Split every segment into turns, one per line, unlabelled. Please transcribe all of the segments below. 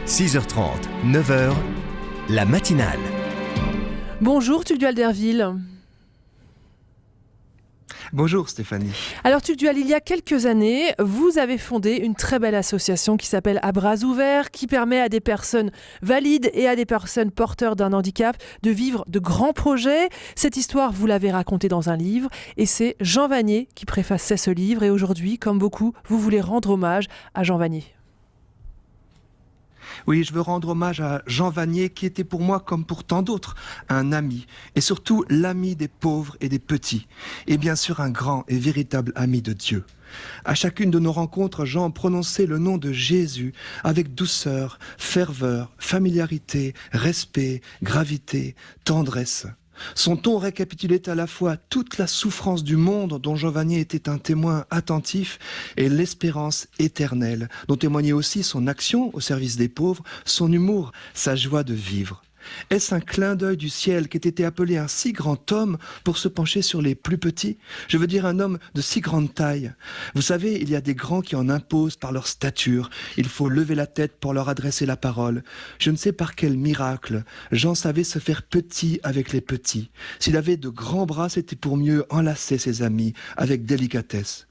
6h30, 9h, la matinale.
Bonjour Tugdual Derville.
Bonjour Stéphanie.
Alors Tugdual, il y a quelques années, vous avez fondé une très belle association qui s'appelle À Bras Ouverts, qui permet à des personnes valides et à des personnes porteurs d'un handicap de vivre de grands projets. Cette histoire, vous l'avez racontée dans un livre et c'est Jean Vanier qui préfaçait ce livre. Et aujourd'hui, comme beaucoup, vous voulez rendre hommage à Jean Vanier.
Oui, je veux rendre hommage à Jean Vanier qui était pour moi, comme pour tant d'autres, un ami, et surtout l'ami des pauvres et des petits, et bien sûr un grand et véritable ami de Dieu. À chacune de nos rencontres, Jean prononçait le nom de Jésus avec douceur, ferveur, familiarité, respect, gravité, tendresse. Son ton récapitulait à la fois toute la souffrance du monde dont Jean Vanier était un témoin attentif et l'espérance éternelle dont témoignait aussi son action au service des pauvres, son humour, sa joie de vivre. Est-ce un clin d'œil du ciel qu'ait été appelé un si grand homme pour se pencher sur les plus petits? Je veux dire un homme de si grande taille. Vous savez, il y a des grands qui en imposent par leur stature. Il faut lever la tête pour leur adresser la parole. Je ne sais par quel miracle, Jean savait se faire petit avec les petits. S'il avait de grands bras, c'était pour mieux enlacer ses amis avec délicatesse.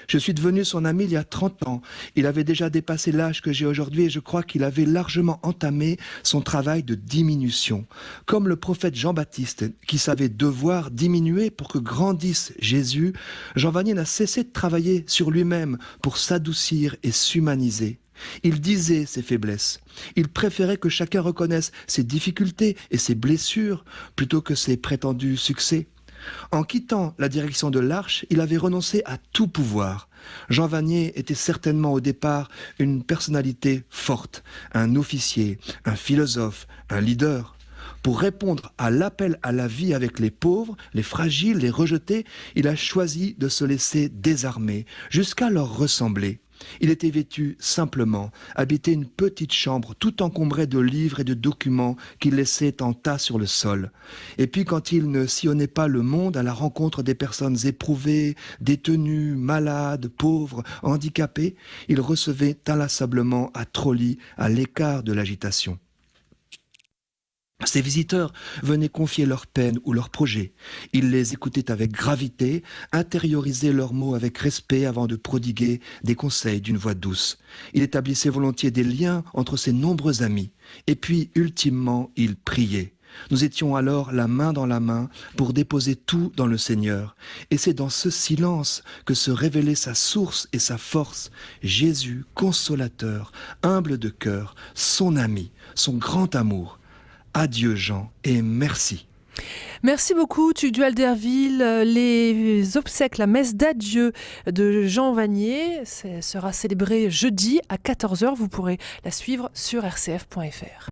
Je suis devenu son ami il y a 30 ans. Il avait déjà dépassé l'âge que j'ai aujourd'hui et je crois qu'il avait largement entamé son travail de diminution. Comme le prophète Jean-Baptiste, qui savait devoir diminuer pour que grandisse Jésus, Jean Vanier n'a cessé de travailler sur lui-même pour s'adoucir et s'humaniser. Il disait ses faiblesses. Il préférait que chacun reconnaisse ses difficultés et ses blessures plutôt que ses prétendus succès. En quittant la direction de l'Arche, il avait renoncé à tout pouvoir. Jean Vanier était certainement au départ une personnalité forte, un officier, un philosophe, un leader. Pour répondre à l'appel à la vie avec les pauvres, les fragiles, les rejetés, il a choisi de se laisser désarmer, jusqu'à leur ressembler. Il était vêtu simplement, habitait une petite chambre tout encombrée de livres et de documents qu'il laissait en tas sur le sol. Et puis quand il ne sillonnait pas le monde à la rencontre des personnes éprouvées, détenues, malades, pauvres, handicapées, il recevait inlassablement à Trolly, à l'écart de l'agitation. Ces visiteurs venaient confier leurs peines ou leurs projets. Il les écoutait avec gravité, intériorisait leurs mots avec respect avant de prodiguer des conseils d'une voix douce. Il établissait volontiers des liens entre ses nombreux amis. Et puis, ultimement, il priait. Nous étions alors la main dans la main pour déposer tout dans le Seigneur. Et c'est dans ce silence que se révélait sa source et sa force. Jésus, consolateur, humble de cœur, son ami, son grand amour. Adieu Jean et merci.
Merci beaucoup Tugdual Derville. Les obsèques, la messe d'adieu de Jean Vanier sera célébrée jeudi à 14h. Vous pourrez la suivre sur rcf.fr.